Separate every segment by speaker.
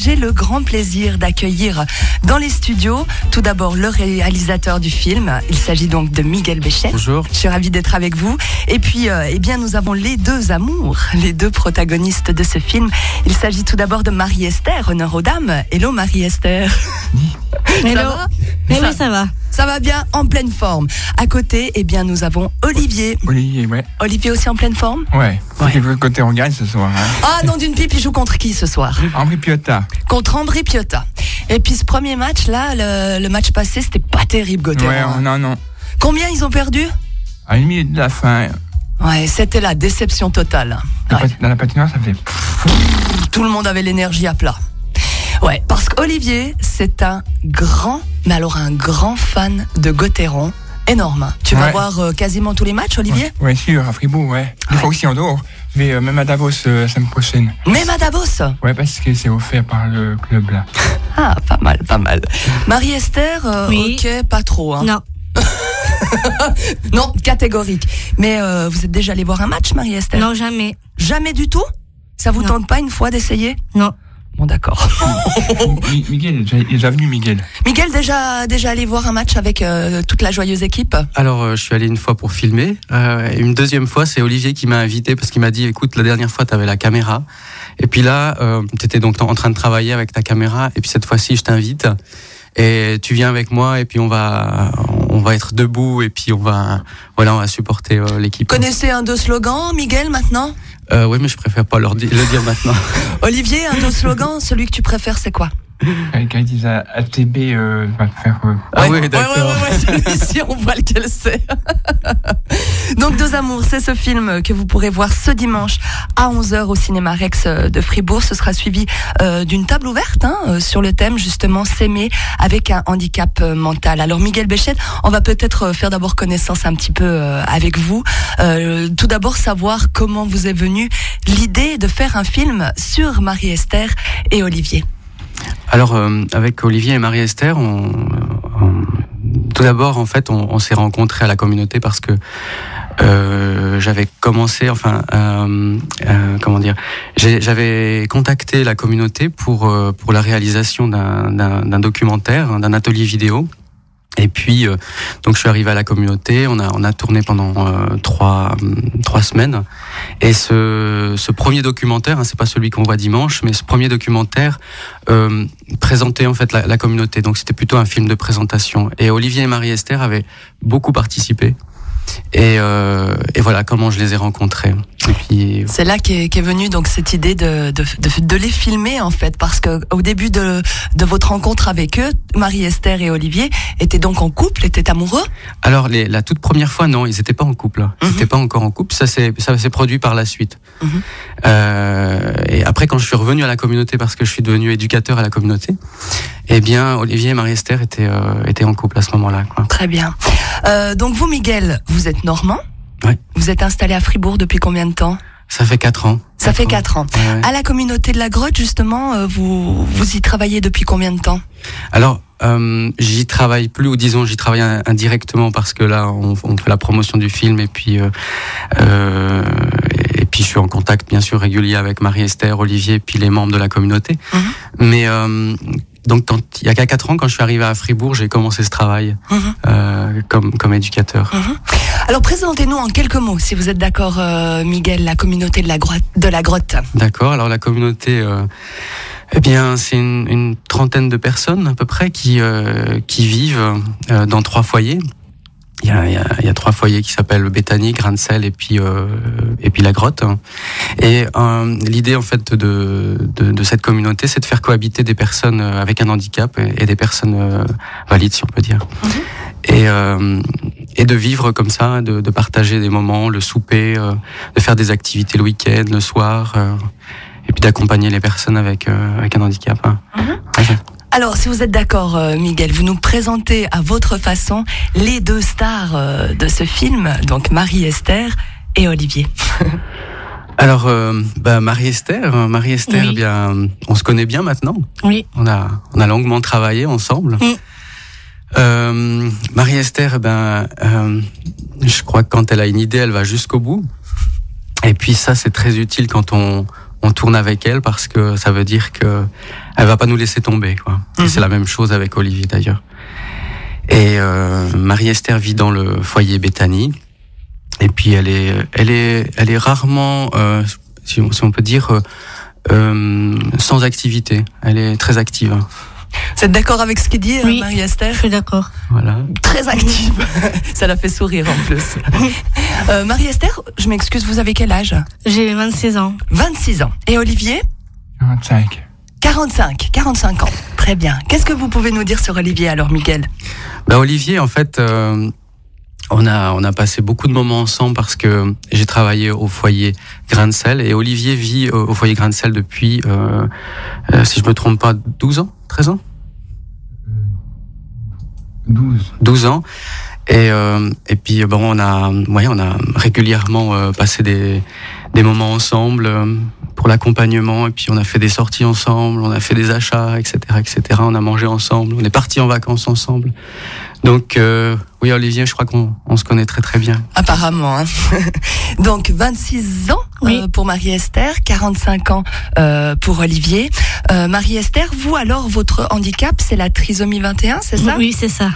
Speaker 1: j'ai le grand plaisir d'accueillir dans les studios tout d'abord le réalisateur du film. Il s'agit donc de Miguel Béchet.
Speaker 2: Bonjour.
Speaker 1: Je suis ravie d'être avec vous. Et puis, eh bien, nous avons les deux amours, les deux protagonistes de ce film. Il s'agit tout d'abord de Marie-Esther, honneur aux dames. Hello Marie-Esther.
Speaker 3: Hello.
Speaker 1: Ça va?
Speaker 3: Oui, ça va.
Speaker 1: Ça va bien, en pleine forme. À côté, eh bien, nous avons Olivier.
Speaker 2: Olivier, ouais.
Speaker 1: Olivier aussi en pleine forme?
Speaker 2: Ouais. Quel côté on gagne ce soir, hein.
Speaker 1: Ah, non d'une pipe, il joue contre qui ce soir?
Speaker 2: Ambri Piotta.
Speaker 1: Contre Ambri Piotta. Et puis ce premier match là, le match passé, c'était pas terrible, Gauthier.
Speaker 2: Ouais, non.
Speaker 1: Combien ils ont perdu?
Speaker 2: À une minute de la fin.
Speaker 1: Ouais, c'était la déception totale. Ouais.
Speaker 2: Dans la patinoire, ça fait...
Speaker 1: Tout le monde avait l'énergie à plat. Ouais, parce qu'Olivier, c'est un grand fan de Gauthieron. Énorme. Tu vas voir quasiment tous les matchs, Olivier?
Speaker 2: Ouais, sûr, à Fribourg, ouais. Il faut aussi en dehors. Je vais même à Davos la semaine prochaine.
Speaker 1: Même à Davos?
Speaker 2: Ouais, parce que c'est offert par le club, là.
Speaker 1: Ah, pas mal. Marie-Esther,
Speaker 3: oui.
Speaker 1: Ok, pas trop, hein.
Speaker 3: Non.
Speaker 1: Non, catégorique. Mais vous êtes déjà allé voir un match, Marie-Esther?
Speaker 3: Non, jamais.
Speaker 1: Jamais du tout? Ça vous tente pas une fois d'essayer?
Speaker 3: Non.
Speaker 1: Bon, d'accord.
Speaker 2: Miguel, il est déjà venu, Miguel.
Speaker 1: Miguel, déjà allé voir un match avec toute la joyeuse équipe?
Speaker 4: Alors, je suis allé une fois pour filmer. Une deuxième fois, c'est Olivier qui m'a invité parce qu'il m'a dit, écoute, la dernière fois, tu avais la caméra. Et puis là, tu étais donc en train de travailler avec ta caméra. Et puis cette fois-ci, je t'invite. Et tu viens avec moi et puis on va être debout et puis on va supporter l'équipe.
Speaker 1: Connaissez un de slogans, Miguel, maintenant?
Speaker 4: Oui, mais je préfère pas le dire maintenant.
Speaker 1: Olivier, un de slogans, celui que tu préfères, c'est quoi?
Speaker 2: Quand ils disent ATB, va te faire...
Speaker 4: Ah oui, d'accord.
Speaker 1: Ouais, celui-ci, on voit lequel c'est. Donc, Deux Amours, c'est ce film que vous pourrez voir ce dimanche à 11h au Cinéma Rex de Fribourg. Ce sera suivi d'une table ouverte sur le thème, justement, s'aimer avec un handicap mental. Alors, Miguel Béchet, on va peut-être faire d'abord connaissance un petit peu avec vous. Tout d'abord, savoir comment vous est venue l'idée de faire un film sur Marie-Esther et Olivier.
Speaker 4: Alors, avec Olivier et Marie-Esther, tout d'abord, en fait, on s'est rencontrés à la communauté parce que j'avais commencé, j'avais contacté la communauté pour la réalisation d'un documentaire, d'un atelier vidéo. Et puis, donc je suis arrivé à la communauté, on a tourné pendant 3 semaines. Et ce premier documentaire, c'est pas celui qu'on voit dimanche, mais ce premier documentaire présentait en fait la communauté. Donc c'était plutôt un film de présentation. Et Olivier et Marie-Esther avaient beaucoup participé. Et voilà comment je les ai rencontrés. Et puis...
Speaker 1: C'est là qu'est venue donc cette idée de les filmer en fait, parce que au début de votre rencontre avec eux, Marie-Esther et Olivier étaient donc en couple, étaient amoureux.
Speaker 4: Alors la toute première fois, non, ils n'étaient pas en couple. Ils n'étaient pas encore en couple. Ça s'est produit par la suite. Et après, quand je suis revenu à la communauté, parce que je suis devenu éducateur à la communauté, eh bien, Olivier et Marie-Esther étaient en couple à ce moment-là, quoi.
Speaker 1: Très bien. Donc vous, Miguel, vous êtes normand.
Speaker 4: Oui.
Speaker 1: Vous êtes installé à Fribourg depuis combien de temps?
Speaker 4: Ça fait 4 ans.
Speaker 1: Ça fait 4 ans.
Speaker 4: Ouais.
Speaker 1: À la communauté de la Grotte, justement, vous y travaillez depuis combien de temps?
Speaker 4: Alors, j'y travaille plus, ou disons, j'y travaille indirectement parce que là, on fait la promotion du film et puis je suis en contact, bien sûr, régulier avec Marie-Esther, Olivier, et puis les membres de la communauté. Mais donc, il y a 4 ans, quand je suis arrivé à Fribourg, j'ai commencé ce travail comme éducateur.
Speaker 1: Alors, présentez-nous en quelques mots, si vous êtes d'accord, Miguel, la communauté de la Grotte.
Speaker 4: D'accord. Alors, la communauté, eh bien, c'est une trentaine de personnes à peu près qui vivent dans 3 foyers. Il y a 3 foyers qui s'appellent Béthanie, Grain de Sel et puis la Grotte. Et l'idée en fait de cette communauté, c'est de faire cohabiter des personnes avec un handicap et des personnes valides, si on peut dire. Et de vivre comme ça, de partager des moments, le souper, de faire des activités le week-end, le soir, et puis d'accompagner les personnes avec un handicap.
Speaker 1: Alors, si vous êtes d'accord, Miguel, vous nous présentez à votre façon les 2 stars de ce film, donc Marie-Esther et Olivier.
Speaker 4: Alors, Marie-Esther, oui. Bien, on se connaît bien maintenant.
Speaker 3: Oui.
Speaker 4: On a longuement travaillé ensemble. Marie-Esther, je crois que quand elle a une idée, elle va jusqu'au bout. Et puis ça, c'est très utile quand on on tourne avec elle parce que ça veut dire que elle va pas nous laisser tomber, quoi. Et c'est la même chose avec Olivier d'ailleurs. Et Marie-Esther vit dans le foyer Béthanie. Et puis elle est rarement, si on peut dire, sans activité. Elle est très active.
Speaker 1: Vous êtes d'accord avec ce qu'il dit,
Speaker 3: Oui.
Speaker 1: Marie-Esther?
Speaker 3: Je suis d'accord.
Speaker 4: Voilà.
Speaker 1: Très active. Ça l'a fait sourire en plus. Marie-Esther, je m'excuse, vous avez quel âge?
Speaker 3: J'ai 26 ans.
Speaker 1: 26 ans. Et Olivier?
Speaker 2: 45.
Speaker 1: 45 ans. Très bien. Qu'est-ce que vous pouvez nous dire sur Olivier alors, Miguel?
Speaker 4: Olivier, en fait, on a passé beaucoup de moments ensemble parce que j'ai travaillé au foyer Grain de Sel et Olivier vit au foyer Grain de Sel depuis, si je me trompe pas, 12 ans, 13 ans? 12 ans. Et puis on a régulièrement passé des moments ensemble pour l'accompagnement, et puis on a fait des sorties ensemble, on a fait des achats, etc., on a mangé ensemble, on est partis en vacances ensemble. Donc oui, Olivier, je crois qu'on se connaît très très bien.
Speaker 1: Apparemment. Hein. Donc 26 ans
Speaker 3: Oui.
Speaker 1: pour Marie-Esther, 45 ans pour Olivier. Marie-Esther, vous alors, votre handicap, c'est la trisomie 21, c'est ça?
Speaker 3: Oui, c'est ça.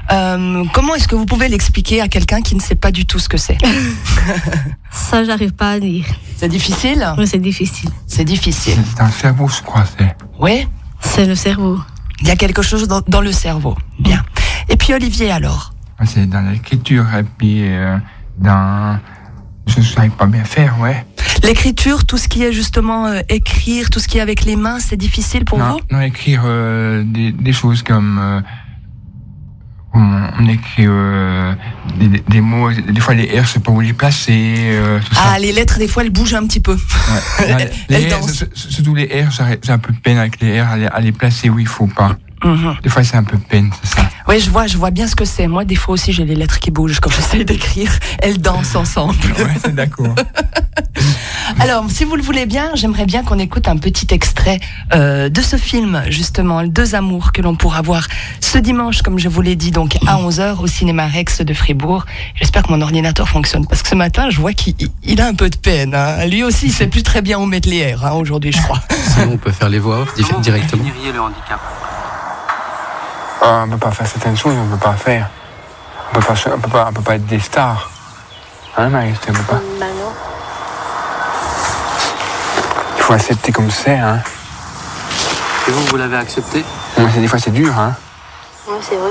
Speaker 1: Comment est-ce que vous pouvez l'expliquer à quelqu'un qui ne sait pas du tout ce que c'est?
Speaker 3: Ça, j'arrive pas à dire.
Speaker 1: C'est difficile?
Speaker 3: Mais c'est difficile.
Speaker 1: C'est difficile.
Speaker 2: C'est dans le cerveau, je crois.
Speaker 1: Oui?
Speaker 3: C'est le cerveau.
Speaker 1: Il y a quelque chose dans le cerveau. Bien. Et puis Olivier alors?
Speaker 2: C'est dans l'écriture et puis dans... Je ne savais pas bien faire, ouais.
Speaker 1: L'écriture, tout ce qui est justement écrire, tout ce qui est avec les mains, c'est difficile pour vous?
Speaker 2: Non, écrire des choses comme... on écrit des mots, des fois les R, je sais pas où les placer, tout ça.
Speaker 1: Ah, les lettres, des fois, elles bougent un petit peu.
Speaker 2: Ouais. Non,
Speaker 1: Elles
Speaker 2: R,
Speaker 1: dansent.
Speaker 2: surtout les R, j'ai un peu de peine avec les R à les placer où il faut pas. Des fois, c'est un peu de peine, c'est ça.
Speaker 1: Oui, je vois bien ce que c'est. Moi, des fois aussi, j'ai les lettres qui bougent quand j'essaie d'écrire. Elles dansent ensemble.
Speaker 2: Ouais, c'est d'accord.
Speaker 1: Alors, si vous le voulez bien, j'aimerais bien qu'on écoute un petit extrait de ce film, justement, Deux amours, que l'on pourra voir ce dimanche, comme je vous l'ai dit, donc à 11h au cinéma Rex de Fribourg. J'espère que mon ordinateur fonctionne, parce que ce matin, je vois qu'il a un peu de peine. Hein. Lui aussi, il sait plus très bien où mettre les R, hein, aujourd'hui, je crois.
Speaker 4: Sinon, on peut faire les voix off directement.
Speaker 5: Le handicap.
Speaker 2: On ne peut pas faire certaines choses, on ne peut pas faire. On peut pas être des stars. Hein, Marie-Esther, on peut pas.
Speaker 3: Bah non.
Speaker 2: Il faut accepter comme c'est, hein.
Speaker 5: Et vous l'avez accepté?
Speaker 2: Des fois, c'est dur, hein.
Speaker 3: Ouais, c'est vrai.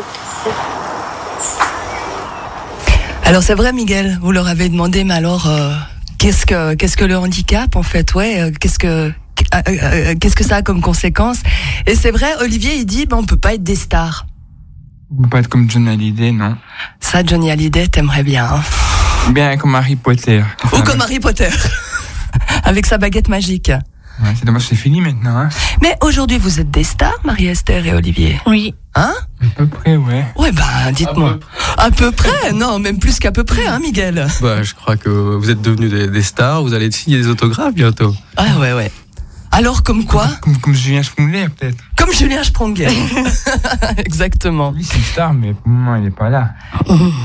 Speaker 1: Alors, c'est vrai, Miguel, vous leur avez demandé, mais alors, qu'est-ce que le handicap, en fait? Ouais, qu'est-ce que ça a comme conséquence? Et c'est vrai, Olivier, il dit, on peut pas être des stars.
Speaker 2: On peut pas être comme Johnny Hallyday, non.
Speaker 1: Ça, Johnny Hallyday, t'aimerais bien. Hein.
Speaker 2: Bien comme Harry Potter.
Speaker 1: Ou comme Harry Potter. Avec sa baguette magique.
Speaker 2: Ouais, c'est dommage, c'est fini maintenant, hein.
Speaker 1: Mais aujourd'hui, vous êtes des stars, Marie-Esther et Olivier.
Speaker 3: Oui.
Speaker 1: Hein?
Speaker 2: À peu près, ouais.
Speaker 1: Ouais, dites-moi. À peu près? Non, même plus qu'à peu près, hein, Miguel?
Speaker 4: Je crois que vous êtes devenus des stars, vous allez signer des autographes bientôt.
Speaker 1: Ah ouais. Alors, comme quoi?
Speaker 2: Comme Julien Sprunger, peut-être.
Speaker 1: Comme Julien Sprunger. Exactement.
Speaker 2: Lui, c'est une star, mais pour le moment, il n'est pas là.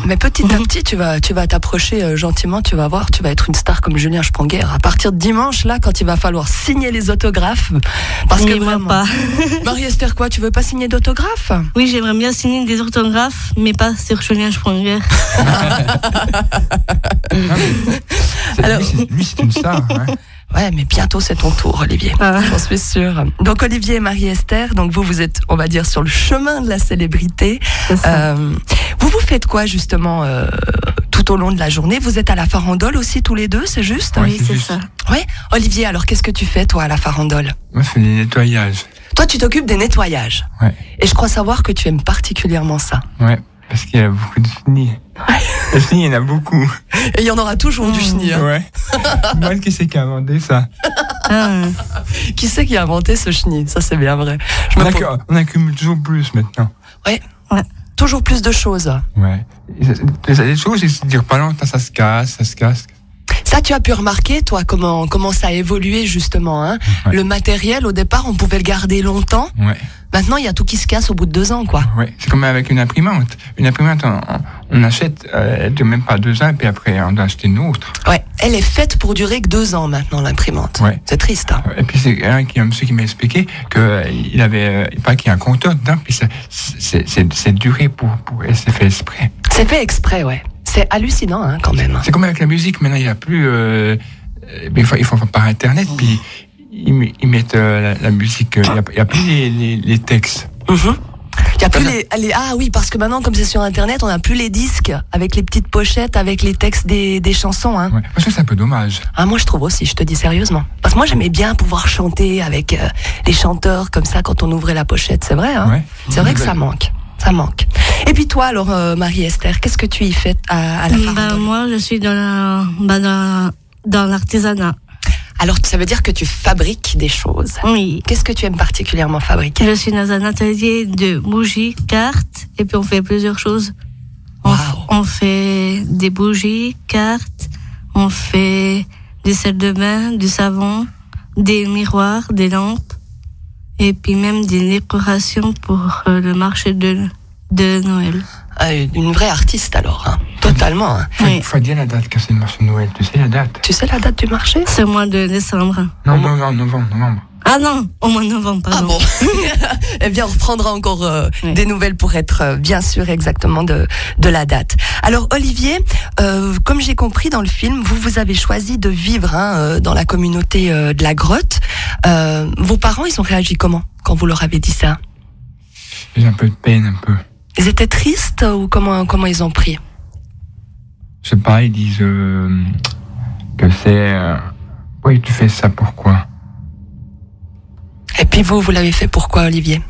Speaker 1: Mais petit à petit, tu vas t'approcher gentiment, tu vas voir, tu vas être une star comme Julien Sprunger. À partir de dimanche, là, quand il va falloir signer les autographes, parce que
Speaker 3: Mais moi
Speaker 1: vraiment...
Speaker 3: pas.
Speaker 1: Marie-Esther, quoi, tu veux pas signer d'autographes?
Speaker 3: Oui, j'aimerais bien signer des orthographes, mais pas sur Julien Sprunger.
Speaker 1: Alors-
Speaker 2: Lui, c'est une star, hein.
Speaker 1: Ouais, mais bientôt c'est ton tour, Olivier.
Speaker 3: Ah.
Speaker 1: J'en suis sûre. Donc Olivier et Marie-Esther, donc vous êtes, on va dire, sur le chemin de la célébrité.
Speaker 3: C'est ça.
Speaker 1: Vous faites quoi justement tout au long de la journée? Vous êtes à la farandole aussi tous les deux, c'est juste?
Speaker 2: Ouais,
Speaker 3: Oui,
Speaker 2: c'est
Speaker 3: c'est
Speaker 2: juste.
Speaker 3: ça.
Speaker 1: Ouais. Olivier, alors qu'est-ce que tu fais toi à la farandole?
Speaker 2: Moi, je fais des nettoyages.
Speaker 1: Toi, tu t'occupes des nettoyages.
Speaker 2: Ouais.
Speaker 1: Et je crois savoir que tu aimes particulièrement ça.
Speaker 2: Ouais. Parce qu'il y a beaucoup de chenilles. Les chenilles, il y en a beaucoup.
Speaker 1: Et il y en aura toujours du chenille. Hein.
Speaker 2: Ouais. Moi, qui c'est qui a inventé ça?
Speaker 3: Ah.
Speaker 1: Qui c'est qui a inventé ce chenille? Ça, c'est bien vrai.
Speaker 2: On accumule toujours plus maintenant.
Speaker 1: Ouais.
Speaker 3: Ouais.
Speaker 1: Toujours plus de choses.
Speaker 2: Ouais. Les choses, ils se disent pas longtemps, ça se casse.
Speaker 1: Ça, tu as pu remarquer, toi, comment ça a évolué, justement. Hein.
Speaker 2: Ouais.
Speaker 1: Le matériel, au départ, on pouvait le garder longtemps.
Speaker 2: Ouais.
Speaker 1: Maintenant, il y a tout qui se casse au bout de 2 ans, quoi.
Speaker 2: Ouais, c'est comme avec une imprimante. Une imprimante, on achète, elle dure même pas 2 ans, et puis après, on doit acheter une autre.
Speaker 1: Ouais, elle est faite pour durer que 2 ans maintenant, l'imprimante.
Speaker 2: Ouais.
Speaker 1: C'est triste, hein.
Speaker 2: Et puis c'est un monsieur qui m'a expliqué qu'il avait, il paraît qu'il y a un compteur dedans, puis c'est duré et c'est fait exprès.
Speaker 1: C'est fait exprès, ouais. C'est hallucinant, hein, quand même.
Speaker 2: C'est comme avec la musique, maintenant il n'y a plus, il faut par internet, puis ils mettent la musique, il n'y a plus les textes.
Speaker 1: Mm-hmm. Il y a plus ah oui, parce que maintenant, comme c'est sur internet, on n'a plus les disques avec les petites pochettes, avec les textes des chansons, hein.
Speaker 2: Ouais. Moi, c'est un peu dommage.
Speaker 1: Ah, moi je trouve aussi, je te dis sérieusement. Parce que moi j'aimais bien pouvoir chanter avec les chanteurs comme ça quand on ouvrait la pochette, c'est vrai, hein.
Speaker 2: Ouais.
Speaker 1: C'est vrai que ça manque. Ça manque. Et puis toi alors, Marie-Esther, qu'est-ce que tu y fais à la farandole?
Speaker 3: Moi, je suis dans l'artisanat.
Speaker 1: Alors ça veut dire que tu fabriques des choses.
Speaker 3: Oui.
Speaker 1: Qu'est-ce que tu aimes particulièrement fabriquer?
Speaker 3: Je suis dans un atelier de bougies, cartes, et puis on fait plusieurs choses.
Speaker 1: Wow.
Speaker 3: On fait des bougies, cartes, on fait des sels de bain, du savon, des miroirs, des lampes, et puis même des décorations pour le marché de Noël.
Speaker 1: Ah, une vraie artiste alors, hein. Totalement. Hein.
Speaker 3: Oui.
Speaker 2: Faut dire la date quand c'est le marché de Noël. Tu sais la date?
Speaker 1: Tu sais la date du marché?
Speaker 3: C'est au mois de décembre.
Speaker 2: Non, novembre.
Speaker 3: Ah non, au mois de novembre,
Speaker 1: Ah
Speaker 3: pardon.
Speaker 1: bon. Eh bien, on reprendra encore
Speaker 3: Oui.
Speaker 1: des nouvelles pour être bien sûr exactement de la date. Alors Olivier, comme j'ai compris dans le film, vous avez choisi de vivre dans la communauté de la grotte. Vos parents, ils ont réagi comment quand vous leur avez dit ça?
Speaker 2: J'ai un peu de peine, un peu.
Speaker 1: Ils étaient tristes ou comment ils ont pris?
Speaker 2: Je sais pas, ils disent que c'est... oui, tu fais ça pourquoi?
Speaker 1: Et puis vous l'avez fait pourquoi, Olivier?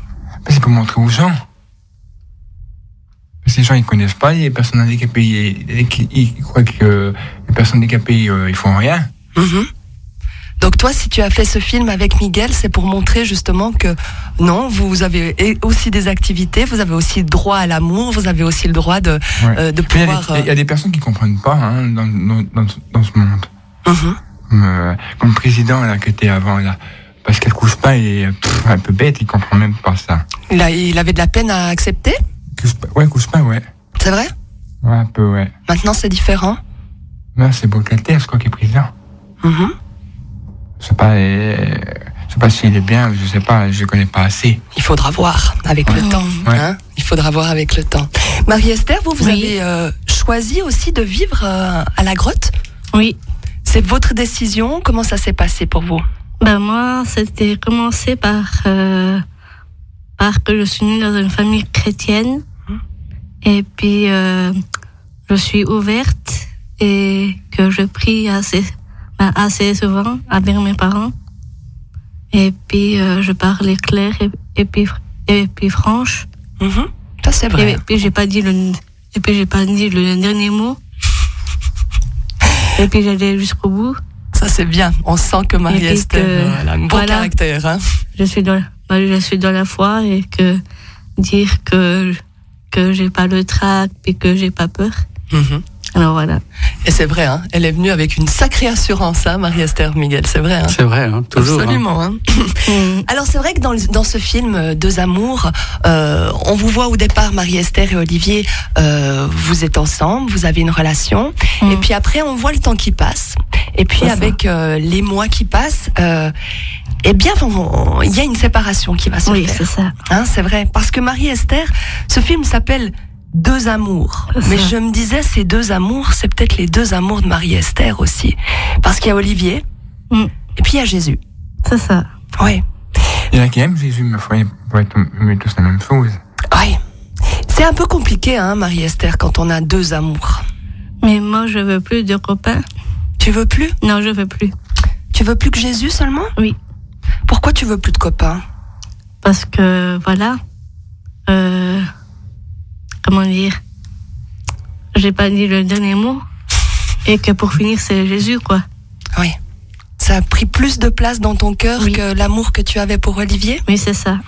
Speaker 2: C'est pour montrer aux gens. Parce que les gens, ils connaissent pas les personnes handicapées. Ils croient que les personnes handicapées, ils font rien.
Speaker 1: Mm-hmm. Donc toi, si tu as fait ce film avec Miguel, c'est pour montrer justement que non, vous avez aussi des activités, vous avez aussi le droit à l'amour, vous avez aussi le droit de pouvoir...
Speaker 2: Il y a des personnes qui comprennent pas dans ce monde.
Speaker 1: Mm-hmm.
Speaker 2: Comme le président là, qui était avant, là, Pascal Couchepin, il est un peu bête, il comprend même pas ça.
Speaker 1: Il avait de la peine à accepter?
Speaker 2: Couchepin, ouais.
Speaker 1: C'est vrai?
Speaker 2: Ouais, un peu, ouais.
Speaker 1: Maintenant, c'est différent?
Speaker 2: Là, c'est Bocalter, je crois, qui est président.
Speaker 1: Mm-hmm.
Speaker 2: Je sais pas s'il est bien, je sais pas, je connais pas assez.
Speaker 1: Il faudra voir avec le temps.
Speaker 2: Ouais.
Speaker 1: Hein, il faudra voir avec le temps. Marie-Esther, vous
Speaker 3: Oui.
Speaker 1: avez choisi aussi de vivre à la grotte?
Speaker 3: Oui.
Speaker 1: C'est votre décision? Comment ça s'est passé pour vous?
Speaker 3: Moi, c'était commencé par que je suis née dans une famille chrétienne. Et puis, je suis ouverte et que je prie assez souvent avec mes parents. Et puis, je parlais clair et puis franche.
Speaker 1: Mm-hmm. Ça, c'est vrai.
Speaker 3: Et puis, j'ai pas dit le dernier mot. Et puis, j'allais jusqu'au bout.
Speaker 1: Ça, c'est bien. On sent que Marie-Esther a un bon
Speaker 3: voilà.
Speaker 1: caractère. Hein.
Speaker 3: Je suis dans la foi et que dire que j'ai pas le trac et que j'ai pas peur.
Speaker 1: Mm-hmm.
Speaker 3: Alors voilà.
Speaker 1: Et c'est vrai, hein, elle est venue avec une sacrée assurance, hein, Marie-Esther Miguel, c'est vrai. Hein.
Speaker 4: C'est vrai, hein, toujours.
Speaker 1: Absolument. Hein. Alors c'est vrai que dans ce film Deux amours, on vous voit au départ, Marie-Esther et Olivier, vous êtes ensemble, vous avez une relation, et puis après on voit le temps qui passe, et puis avec les mois qui passent, eh bien il y a une séparation qui va se
Speaker 3: Oui,
Speaker 1: faire.
Speaker 3: c'est ça.
Speaker 1: Hein, c'est vrai, parce que Marie-Esther, ce film s'appelle Deux amours. Mais je me disais, ces deux amours, c'est peut-être les deux amours de Marie-Esther aussi. Parce qu'il y a Olivier, et puis il y a Jésus.
Speaker 3: C'est ça.
Speaker 1: Oui.
Speaker 2: Il y en a qui aiment Jésus, mais il faut être tous la même chose.
Speaker 1: Oui. C'est un peu compliqué, hein, Marie-Esther, quand on a deux amours.
Speaker 3: Mais moi, je veux plus de copains.
Speaker 1: Tu veux plus?
Speaker 3: Non, je veux plus.
Speaker 1: Tu veux plus que Jésus seulement?
Speaker 3: Oui.
Speaker 1: Pourquoi tu veux plus de copains?
Speaker 3: Parce que, voilà, comment dire, j'ai pas dit le dernier mot, et que pour finir, c'est Jésus, quoi.
Speaker 1: Oui. Ça a pris plus de place dans ton cœur que l'amour que tu avais pour Olivier?
Speaker 3: Oui, c'est ça.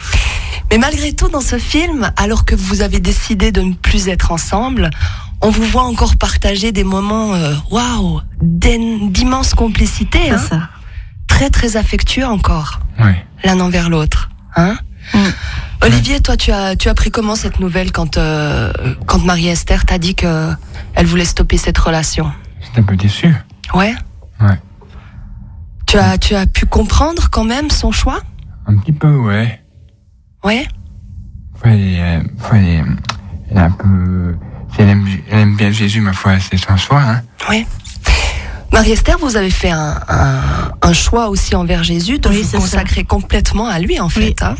Speaker 1: Mais malgré tout, dans ce film, alors que vous avez décidé de ne plus être ensemble, on vous voit encore partager des moments, waouh, d'immense complicité.
Speaker 3: C'est
Speaker 1: hein.
Speaker 3: ça.
Speaker 1: Très, très affectueux encore,
Speaker 2: Oui.
Speaker 1: l'un envers l'autre. Hein? Olivier, toi, tu as pris comment cette nouvelle quand Marie-Esther t'a dit que elle voulait stopper cette relation?
Speaker 2: J'étais un peu déçu.
Speaker 1: Ouais.
Speaker 2: Ouais.
Speaker 1: Tu as pu comprendre quand même son choix?
Speaker 2: Un petit peu, ouais.
Speaker 1: Ouais.
Speaker 2: Elle est un peu... Elle aime bien Jésus, ma foi, c'est son choix, hein.
Speaker 1: Oui. Marie-Esther, vous avez fait un choix aussi envers Jésus, de vous consacrer complètement à lui, en fait. Hein.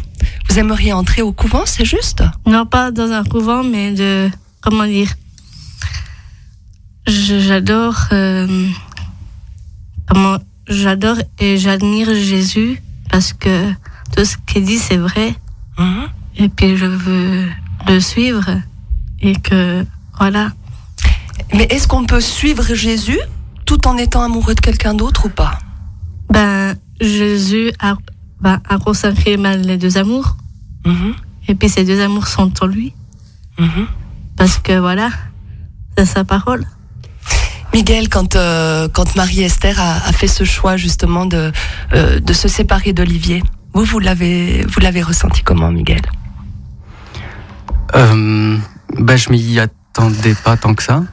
Speaker 1: Vous aimeriez entrer au couvent, c'est juste?
Speaker 3: Non, pas dans un couvent, mais comment dire, j'adore et j'admire Jésus parce que tout ce qu'il dit, c'est vrai.
Speaker 1: Mm-hmm.
Speaker 3: Et puis je veux le suivre et que, voilà.
Speaker 1: Mais est-ce qu'on peut suivre Jésus tout en étant amoureux de quelqu'un d'autre ou pas?
Speaker 3: Jésus a consacré les deux amours.
Speaker 1: Mm-hmm.
Speaker 3: Et puis ces deux amours sont en lui.
Speaker 1: Mm-hmm.
Speaker 3: Parce que voilà, c'est sa parole.
Speaker 1: Miguel, quand Marie-Esther a fait ce choix justement de se séparer d'Olivier, vous l'avez ressenti comment, Miguel?
Speaker 4: Je m'y attendais pas tant que ça.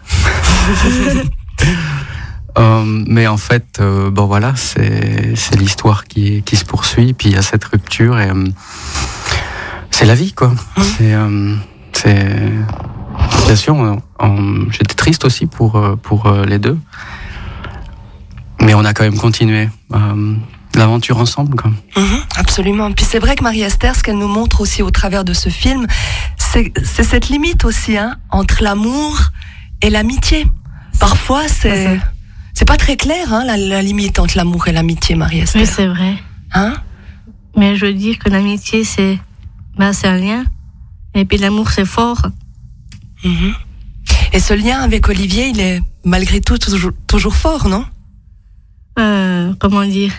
Speaker 4: Mais en fait, voilà, c'est l'histoire qui se poursuit, puis il y a cette rupture et c'est la vie, quoi. C'est bien sûr, j'étais triste aussi pour les deux, mais on a quand même continué l'aventure ensemble, quoi.
Speaker 1: Absolument. Puis c'est vrai que Marie-Esther, ce qu'elle nous montre aussi au travers de ce film, c'est cette limite aussi, hein, entre l'amour et l'amitié. Parfois, c'est pas très clair, hein, la limite entre l'amour et l'amitié, Marie-Esther.
Speaker 3: Oui, c'est vrai.
Speaker 1: Hein?
Speaker 3: Mais je veux dire que l'amitié, c'est un lien. Et puis l'amour, c'est fort.
Speaker 1: Mm-hmm. Et ce lien avec Olivier, il est malgré tout toujours fort, non?
Speaker 3: Comment dire?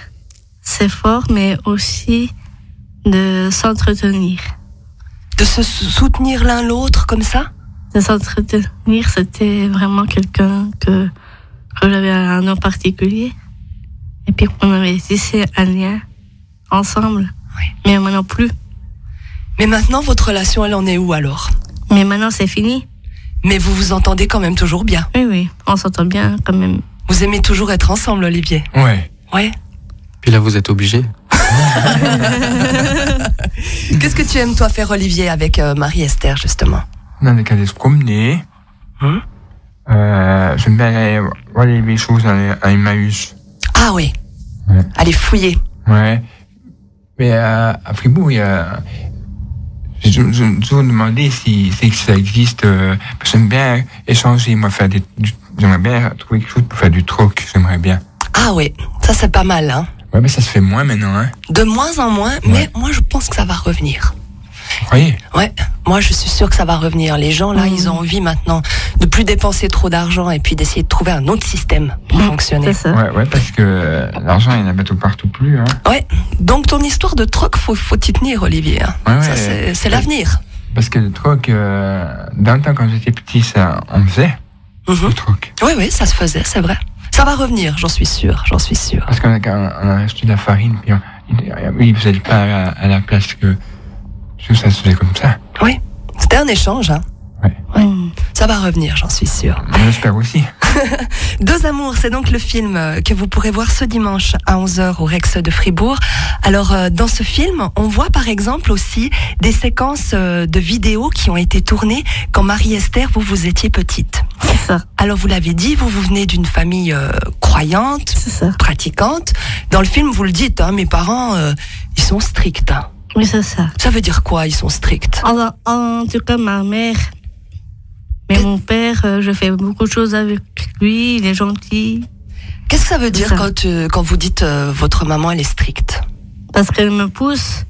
Speaker 3: C'est fort, mais aussi de s'entretenir.
Speaker 1: De se soutenir l'un l'autre comme ça?
Speaker 3: De s'entretenir, c'était vraiment quelqu'un que j'avais un nom particulier. Et puis on avait tissé un lien ensemble.
Speaker 1: Oui.
Speaker 3: Mais maintenant plus.
Speaker 1: Mais maintenant, votre relation, elle en est où alors?
Speaker 3: Mais maintenant, c'est fini.
Speaker 1: Mais vous vous entendez quand même toujours bien?
Speaker 3: Oui, on s'entend bien quand même.
Speaker 1: Vous aimez toujours être ensemble, Olivier?
Speaker 2: Ouais.
Speaker 1: Ouais.
Speaker 4: Puis là, vous êtes obligés.
Speaker 1: Qu'est-ce que tu aimes, toi, faire, Olivier, avec Marie-Esther, justement?
Speaker 2: On a qu'à aller se promener. J'aime bien aller voir les choses à Emmaüs.
Speaker 1: Ah oui.
Speaker 2: Ouais.
Speaker 1: Aller fouiller.
Speaker 2: Ouais. Mais à Fribourg, il y a... J'ai toujours demandé si ça existe. Parce que j'aime bien échanger, moi, j'aimerais bien trouver quelque chose pour faire du troc, j'aimerais bien.
Speaker 1: Ah oui, ça c'est pas mal, hein.
Speaker 2: Ouais, mais ça se fait moins maintenant, hein.
Speaker 1: De moins en moins, mais moi je pense que ça va revenir.
Speaker 2: Vous croyez?
Speaker 1: Ouais, moi je suis sûre que ça va revenir. Les gens là, ils ont envie maintenant de plus dépenser trop d'argent et puis d'essayer de trouver un autre système pour fonctionner.
Speaker 3: C'est ça.
Speaker 2: Ouais, parce que l'argent, il n'y en a bientôt partout plus, hein.
Speaker 1: Ouais, donc ton histoire de troc, faut t'y tenir, Olivier. Hein.
Speaker 2: Ouais.
Speaker 1: Ça c'est l'avenir.
Speaker 2: Parce que le troc, dans le temps quand j'étais petit, ça, on faisait le troc.
Speaker 1: Oui, ça se faisait, c'est vrai. Ça va revenir, j'en suis sûre.
Speaker 2: Parce qu'on a acheté de la farine, puis il faisait le pain à la place que tout ça se faisait comme ça.
Speaker 1: Oui, c'était un échange, hein.
Speaker 2: Ouais.
Speaker 1: Ça va revenir, j'en suis sûre.
Speaker 2: J'espère aussi.
Speaker 1: Deux amours, c'est donc le film que vous pourrez voir ce dimanche à 11h au Rex de Fribourg. Alors, dans ce film, on voit par exemple aussi des séquences de vidéos qui ont été tournées quand Marie-Esther, vous étiez petite.
Speaker 3: C'est ça.
Speaker 1: Alors, vous l'avez dit, vous venez d'une famille croyante, pratiquante. Dans le film, vous le dites, hein, mes parents, ils sont stricts. Hein.
Speaker 3: Oui, c'est ça.
Speaker 1: Ça veut dire quoi, ils sont stricts?
Speaker 3: En tout cas, ma mère... Mais mon père, je fais beaucoup de choses avec lui, il est gentil.
Speaker 1: Qu'est-ce que ça veut dire quand vous dites votre maman, elle est stricte?
Speaker 3: Parce qu'elle me pousse.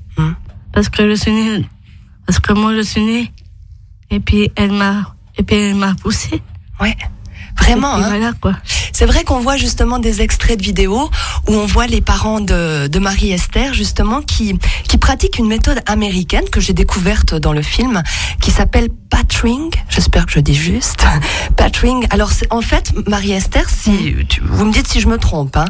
Speaker 3: Parce que moi je suis née. Et puis elle m'a poussée.
Speaker 1: Ouais. Vraiment,
Speaker 3: Et
Speaker 1: hein.
Speaker 3: voilà, quoi.
Speaker 1: C'est vrai qu'on voit justement des extraits de vidéos où on voit les parents de Marie-Esther justement qui pratiquent une méthode américaine que j'ai découverte dans le film qui s'appelle pattering. J'espère que je dis juste. Pattering. Alors en fait, Marie-Esther, vous me dites si je me trompe, hein,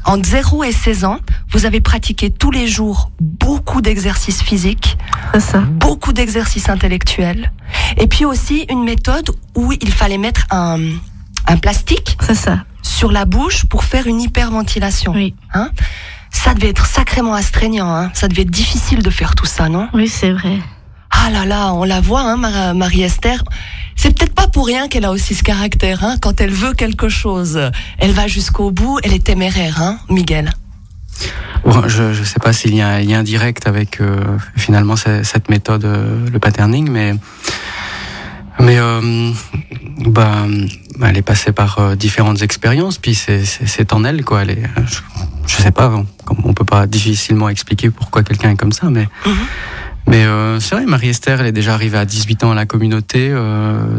Speaker 1: entre 0 et 16 ans, vous avez pratiqué tous les jours beaucoup d'exercices physiques,
Speaker 3: C'est ça.
Speaker 1: beaucoup d'exercices intellectuels et puis aussi une méthode où il fallait mettre un plastique
Speaker 3: C'est ça.
Speaker 1: sur la bouche pour faire une hyperventilation.
Speaker 3: Oui.
Speaker 1: Hein? Ça devait être sacrément astreignant, hein? Ça devait être difficile de faire tout ça, non?
Speaker 3: Oui, c'est vrai.
Speaker 1: Ah là là, on la voit, hein, Marie-Esther. C'est peut-être pas pour rien qu'elle a aussi ce caractère, hein? Quand elle veut quelque chose, elle va jusqu'au bout, elle est téméraire, hein, Miguel?
Speaker 4: Bon, je sais pas s'il y a un lien direct avec finalement cette méthode, le patterning, mais elle est passée par différentes expériences, puis c'est en elle, quoi. Elle est, je sais pas, on peut pas difficilement expliquer pourquoi quelqu'un est comme ça, mais c'est vrai, Marie-Esther, elle est déjà arrivée à 18 ans à la communauté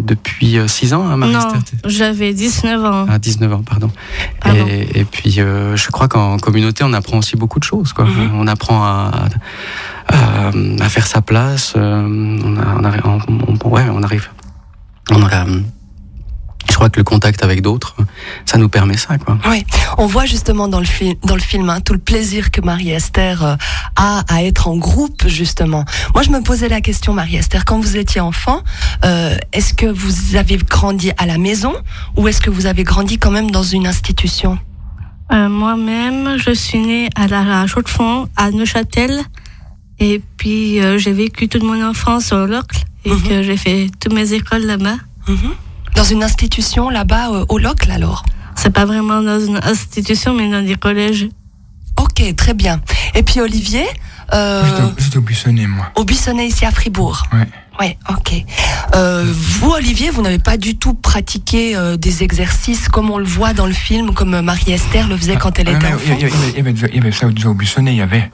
Speaker 4: depuis 6 ans, hein, Marie-Esther.
Speaker 3: Non, j'avais 19 ans.
Speaker 4: À 19 ans, pardon.
Speaker 3: Pardon.
Speaker 4: Et puis, je crois qu'en communauté, on apprend aussi beaucoup de choses, quoi. On apprend à faire sa place. Je crois que le contact avec d'autres, ça nous permet ça, quoi.
Speaker 1: Oui, on voit justement dans le film hein, tout le plaisir que Marie-Esther a à être en groupe, justement. Moi, je me posais la question, Marie-Esther, quand vous étiez enfant, est-ce que vous avez grandi à la maison ou est-ce que vous avez grandi quand même dans une institution?
Speaker 3: Moi-même, je suis née à la Chaux-de-Fonds, à Neuchâtel. Et puis, j'ai vécu toute mon enfance au Locle et que j'ai fait toutes mes écoles là-bas.
Speaker 1: Dans une institution là-bas au Locle, alors?
Speaker 3: C'est pas vraiment dans une institution, mais dans des collèges.
Speaker 1: Ok, très bien. Et puis Olivier
Speaker 2: J'étais au Buissonnet, moi.
Speaker 1: au Buissonnet, ici à Fribourg.
Speaker 2: Ouais.
Speaker 1: Ouais, ok. Vous, Olivier, vous n'avez pas du tout pratiqué des exercices comme on le voit dans le film, comme Marie-Esther le faisait quand elle était enfant?
Speaker 2: Il y avait ça déjà au Buissonnet, il y avait.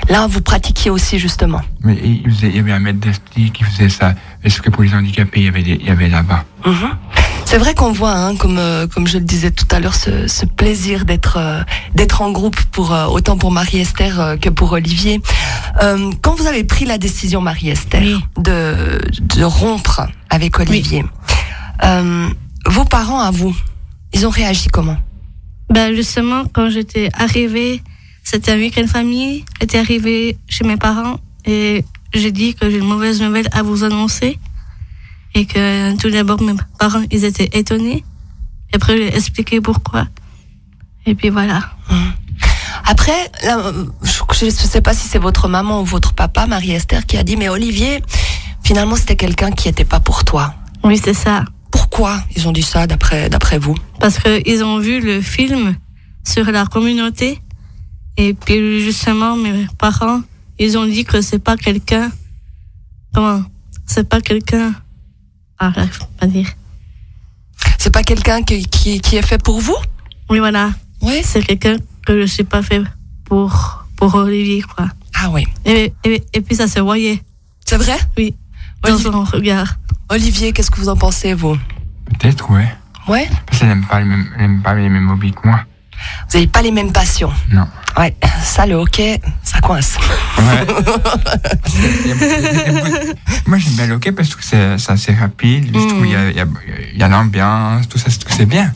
Speaker 1: Là, vous pratiquiez aussi, justement.
Speaker 2: Mais il y avait un maître d'esprit qui faisait ça. Est-ce que pour les handicapés, il y avait là-bas?
Speaker 1: C'est vrai qu'on voit, hein, comme je le disais tout à l'heure, ce plaisir d'être en groupe autant pour Marie-Esther que pour Olivier. Quand vous avez pris la décision, Marie-Esther,
Speaker 3: Oui.
Speaker 1: de rompre avec Olivier, vos parents à vous, ils ont réagi comment?
Speaker 3: Ben justement, quand j'étais arrivée, c'était un week-end famille, j'étais arrivée chez mes parents et j'ai dit que j'ai une mauvaise nouvelle à vous annoncer. Et que tout d'abord, mes parents, ils étaient étonnés. Et après, j'ai expliqué pourquoi. Et puis voilà.
Speaker 1: Après, là, je ne sais pas si c'est votre maman ou votre papa, Marie-Esther, qui a dit, mais Olivier, finalement, c'était quelqu'un qui n'était pas pour toi.
Speaker 3: Oui, c'est ça.
Speaker 1: Pourquoi ils ont dit ça, d'après vous?
Speaker 3: Parce qu'ils ont vu le film sur la communauté. Et puis, justement, mes parents, ils ont dit que c'est pas quelqu'un... C'est pas quelqu'un... Ah, là, faut pas dire.
Speaker 1: C'est pas quelqu'un qui est fait pour vous?
Speaker 3: Oui, voilà.
Speaker 1: Oui.
Speaker 3: C'est quelqu'un que je suis pas fait pour Olivier, quoi.
Speaker 1: Ah oui.
Speaker 3: Et puis, ça se voyait.
Speaker 1: C'est vrai?
Speaker 3: Oui. Dans son regard.
Speaker 1: Olivier, qu'est-ce que vous en pensez, vous?
Speaker 2: Peut-être, ouais.
Speaker 1: Ouais?
Speaker 2: Parce qu'elle n'aime pas les mêmes hobbies que moi.
Speaker 1: Vous n'avez pas les mêmes passions?
Speaker 2: Non.
Speaker 1: Ouais, ça, le hockey, ça coince.
Speaker 2: Ouais. Moi, j'aime bien le hockey parce que c'est assez rapide. Je trouve il y a l'ambiance, tout ça, c'est bien.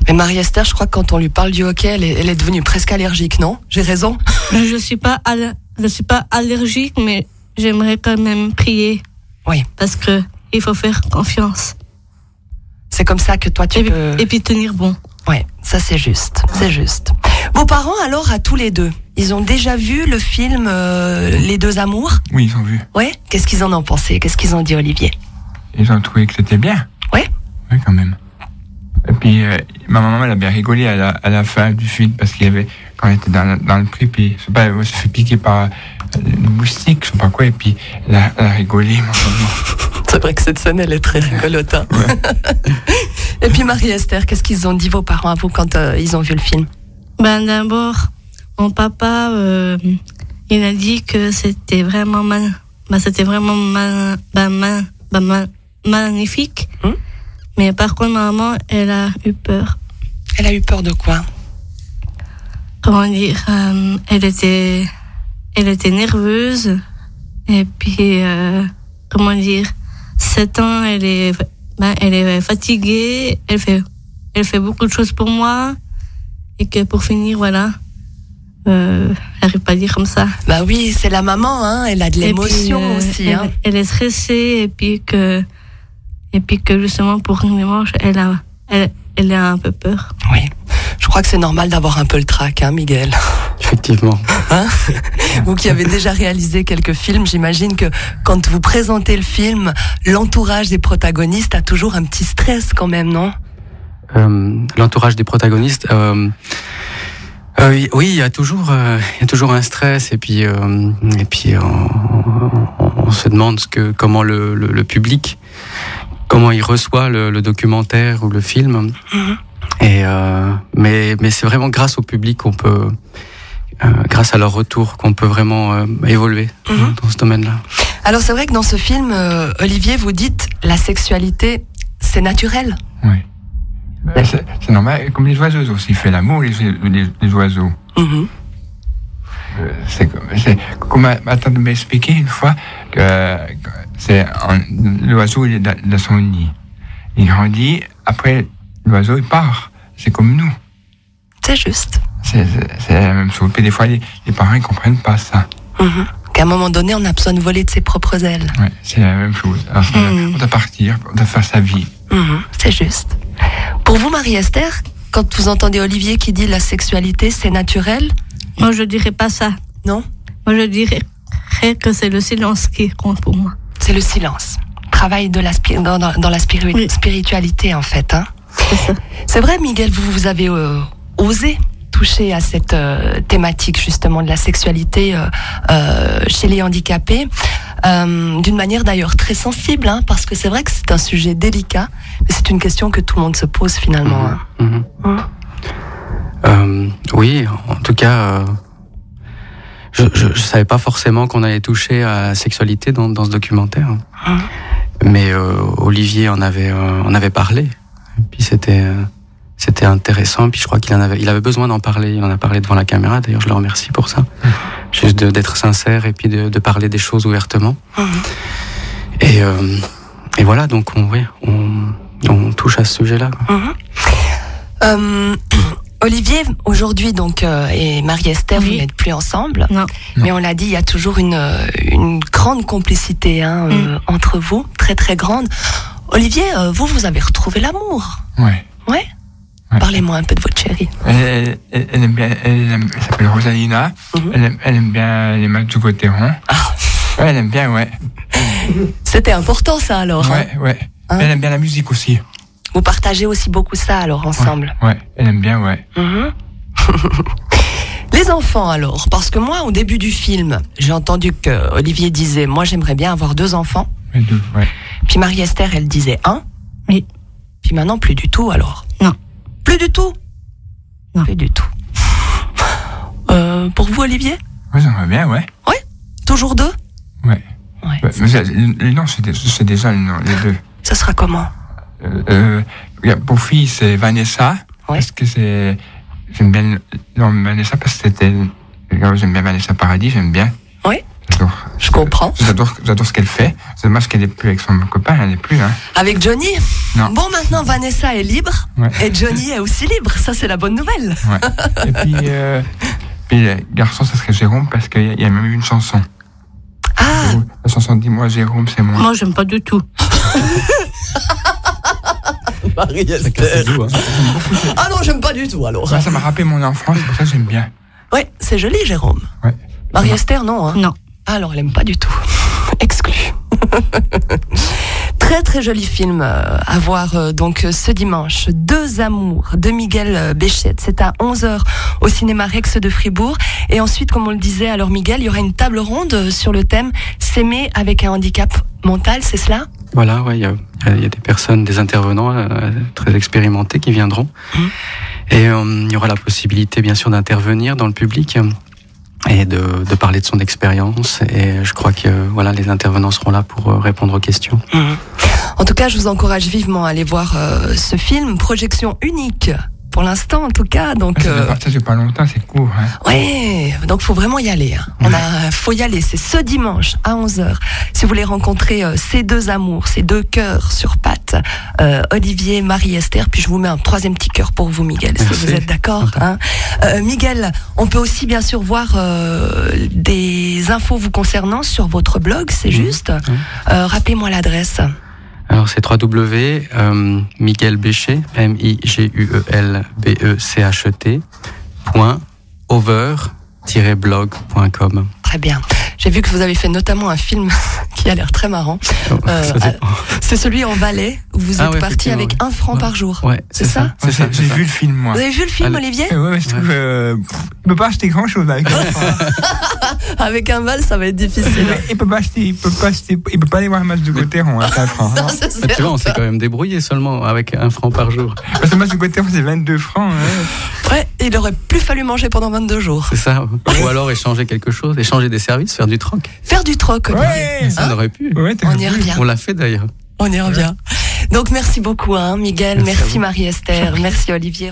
Speaker 1: Mais Marie-Esther, je crois que quand on lui parle du hockey, elle est devenue presque allergique, non? J'ai raison?
Speaker 3: Je suis pas allergique, mais j'aimerais quand même prier.
Speaker 1: Oui.
Speaker 3: Parce que il faut faire confiance.
Speaker 1: C'est comme ça que toi, tu peux...
Speaker 3: Et puis tenir bon.
Speaker 1: Ouais, ça c'est juste, c'est juste. Vos parents, alors, à tous les deux, ils ont déjà vu le film Les Deux Amours?
Speaker 2: Oui, ils ont vu.
Speaker 1: Ouais. Qu'est-ce qu'ils en ont pensé? Qu'est-ce qu'ils ont dit, Olivier?
Speaker 2: Ils ont trouvé que c'était bien.
Speaker 1: Ouais.
Speaker 2: Oui, quand même. Et puis, ma maman, elle a bien rigolé à la fin du film parce qu'il y avait, quand elle était dans le prix, puis, je sais pas, elle se fait piquer par une moustique, je sais pas quoi, et puis, elle a rigolé, ma maman.
Speaker 1: C'est vrai que cette scène, elle est très rigolote. Hein.
Speaker 2: Ouais.
Speaker 1: Et puis Marie-Esther, qu'est-ce qu'ils ont dit, vos parents, à vous, quand ils ont vu le film? Ben
Speaker 3: d'abord, mon papa, il a dit que c'était vraiment magnifique. Mais par contre, ma maman, elle a eu peur.
Speaker 1: Elle a eu peur de quoi?
Speaker 3: Comment dire, elle était nerveuse. Et puis, comment dire, 7 ans, elle est fatiguée. Elle fait beaucoup de choses pour moi. Et que pour finir, voilà, j'arrive pas à dire comme ça.
Speaker 1: Bah oui, c'est la maman, hein. Elle a de l'émotion aussi, hein.
Speaker 3: Elle est stressée et puis que justement pour une dimanche, elle a un peu peur.
Speaker 1: Oui. Je crois que c'est normal d'avoir un peu le trac, hein, Miguel.
Speaker 4: Effectivement.
Speaker 1: Hein? Vous qui avez déjà réalisé quelques films, j'imagine que quand vous présentez le film, l'entourage des protagonistes a toujours un petit stress quand même, non?
Speaker 4: L'entourage des protagonistes, oui, il y a toujours un stress et puis on se demande comment le public, comment il reçoit le documentaire ou le film. Et mais c'est vraiment grâce au public qu'on peut, grâce à leur retour, qu'on peut vraiment évoluer dans ce domaine-là.
Speaker 1: Alors c'est vrai que dans ce film, Olivier, vous dites la sexualité, c'est naturel.
Speaker 2: Oui. C'est normal, comme les oiseaux aussi. Ils font l'amour, les oiseaux. C'est comme ma tante m'a expliqué une fois que l'oiseau il est dans son nid. Il grandit, après l'oiseau il part. C'est comme nous.
Speaker 1: C'est juste.
Speaker 2: C'est la même chose. Puis des fois les parents ne comprennent pas ça.
Speaker 1: Qu'à un moment donné, on a besoin de voler de ses propres ailes.
Speaker 2: Ouais, c'est la même chose. Alors, on doit partir, on doit faire sa vie.
Speaker 1: C'est juste. Pour vous, Marie-Esther, quand vous entendez Olivier qui dit la sexualité, c'est naturel?
Speaker 3: Moi, je dirais pas ça.
Speaker 1: Non?
Speaker 3: Moi, je dirais que c'est le silence qui compte pour moi.
Speaker 1: C'est le silence. Travail dans la spiritualité, en fait. Hein?
Speaker 3: C'est ça.
Speaker 1: C'est vrai, Miguel, vous avez osé toucher à cette thématique, justement, de la sexualité chez les handicapés, d'une manière d'ailleurs très sensible, hein, parce que c'est vrai que c'est un sujet délicat, mais c'est une question que tout le monde se pose, finalement.
Speaker 4: Oui, en tout cas... Je savais pas forcément qu'on allait toucher à la sexualité dans ce documentaire, mais Olivier en avait parlé. Et puis c'était intéressant. Puis je crois qu'il avait besoin d'en parler. Il en a parlé devant la caméra. D'ailleurs, je le remercie pour ça. Juste d'être sincère et puis de parler des choses ouvertement. Et voilà. Donc on touche à ce sujet-là.
Speaker 1: Olivier, aujourd'hui donc et Marie-Esther, vous n'êtes plus ensemble.
Speaker 3: Non.
Speaker 1: Mais on l'a dit, il y a toujours une grande complicité entre vous, très très grande. Olivier, vous avez retrouvé l'amour.
Speaker 2: Ouais.
Speaker 1: Ouais. Parlez-moi un peu de votre chérie.
Speaker 2: Elle aime bien, elle s'appelle Rosalina. Elle aime bien les matchs du Gauthieron. Ouais, elle aime bien, ouais.
Speaker 1: C'était important ça alors.
Speaker 2: Ouais. Elle aime bien la musique aussi.
Speaker 1: Vous partagez aussi beaucoup ça alors ensemble.
Speaker 2: Ouais, elle aime bien, ouais.
Speaker 1: Les enfants alors, parce que moi au début du film, j'ai entendu que Olivier disait, moi j'aimerais bien avoir 2 enfants.
Speaker 2: 2, ouais.
Speaker 1: Puis Marie-Esther, elle disait 1.
Speaker 3: Oui.
Speaker 1: Puis maintenant plus du tout alors.
Speaker 3: Non.
Speaker 1: Plus du tout.
Speaker 3: Non.
Speaker 1: Plus du tout. Pour vous Olivier?
Speaker 2: Ouais, j'aimerais bien, ouais.
Speaker 1: Ouais. Toujours 2?
Speaker 2: Ouais. Mais non, c'est déjà les 2.
Speaker 1: Ça sera comment?
Speaker 2: Pour fille, c'est Vanessa.
Speaker 1: Ouais.
Speaker 2: Parce que j'aime bien Vanessa parce que j'aime bien Vanessa Paradis, j'aime bien.
Speaker 1: Oui.
Speaker 2: J'adore.
Speaker 1: Je comprends.
Speaker 2: J'adore ce qu'elle fait. C'est dommage qu'elle n'est plus avec son copain, elle n'est plus, hein.
Speaker 1: Avec Johnny?
Speaker 2: Non.
Speaker 1: Bon, maintenant Vanessa est libre.
Speaker 2: Ouais.
Speaker 1: Et Johnny est aussi libre. Ça, c'est la bonne nouvelle.
Speaker 2: Ouais. Et puis le garçon, ça serait Jérôme parce qu'il y a même eu une chanson.
Speaker 1: Ah.
Speaker 2: La chanson Dis-moi Jérôme, c'est moi.
Speaker 3: Moi, j'aime pas du tout.
Speaker 1: Marie-Esther. Ah non, j'aime pas du tout alors.
Speaker 2: Ça m'a rappelé mon enfance, c'est pour ça que j'aime bien.
Speaker 1: Ouais, c'est joli, Jérôme.
Speaker 2: Ouais.
Speaker 1: Marie-Esther, non, hein?
Speaker 3: Non.
Speaker 1: Ah, alors, elle aime pas du tout. Exclu. Très très joli film à voir donc ce dimanche. 2 amours de Miguel Béchette. C'est à 11h au cinéma Rex de Fribourg. Et ensuite, comme on le disait, alors Miguel, il y aura une table ronde sur le thème s'aimer avec un handicap mental, c'est cela?
Speaker 4: Voilà, ouais, il y a des personnes, des intervenants très expérimentés qui viendront. Et il y aura la possibilité, bien sûr, d'intervenir dans le public et de parler de son expérience. Et je crois que voilà, les intervenants seront là pour répondre aux questions.
Speaker 1: En tout cas, je vous encourage vivement à aller voir ce film, projection unique. Pour l'instant, en tout cas, donc.
Speaker 2: Ça fait pas longtemps, c'est court. Hein.
Speaker 1: Ouais, donc faut vraiment y aller. Hein. Faut y aller. C'est ce dimanche à 11h. Si vous voulez rencontrer ces deux amours, ces deux cœurs sur pattes, Olivier, Marie-Esther, puis je vous mets un troisième petit cœur pour vous, Miguel, si vous êtes d'accord. Hein. Miguel, on peut aussi bien sûr voir des infos vous concernant sur votre blog, c'est juste. Rappelez-moi l'adresse.
Speaker 4: Alors c'est Miguel Béchet, MIGUELBECHET.over-blog.com.
Speaker 1: Très bien. J'ai vu que vous avez fait notamment un film qui a l'air très marrant. C'est celui en Valais où vous êtes parti avec 1 franc par jour.
Speaker 4: Ouais,
Speaker 1: c'est ça.
Speaker 2: J'ai vu le film, moi.
Speaker 1: Vous avez vu le film, Olivier?
Speaker 2: Ouais, mais je trouve il peut pas acheter grand chose avec un franc.
Speaker 1: Avec un val, ça va être difficile.
Speaker 2: Il peut pas aller voir un match de Gauthieron avec 1 franc.
Speaker 1: Non,
Speaker 4: Mais tu vois, on s'est quand même débrouillé seulement avec 1 franc par jour.
Speaker 2: Parce que le match de Gauthieron, c'est 22 francs. Hein.
Speaker 1: Ouais, il aurait plus fallu manger pendant 22 jours.
Speaker 4: C'est ça. Ou alors échanger quelque chose, échanger des services, faire du troc.
Speaker 1: Faire du troc, Olivier.
Speaker 2: Ouais,
Speaker 4: ça on aurait pu.
Speaker 2: Ouais,
Speaker 1: on y revient.
Speaker 4: On l'a fait d'ailleurs.
Speaker 1: On y revient. Donc merci beaucoup, Miguel. Merci Marie-Esther. Merci Olivier.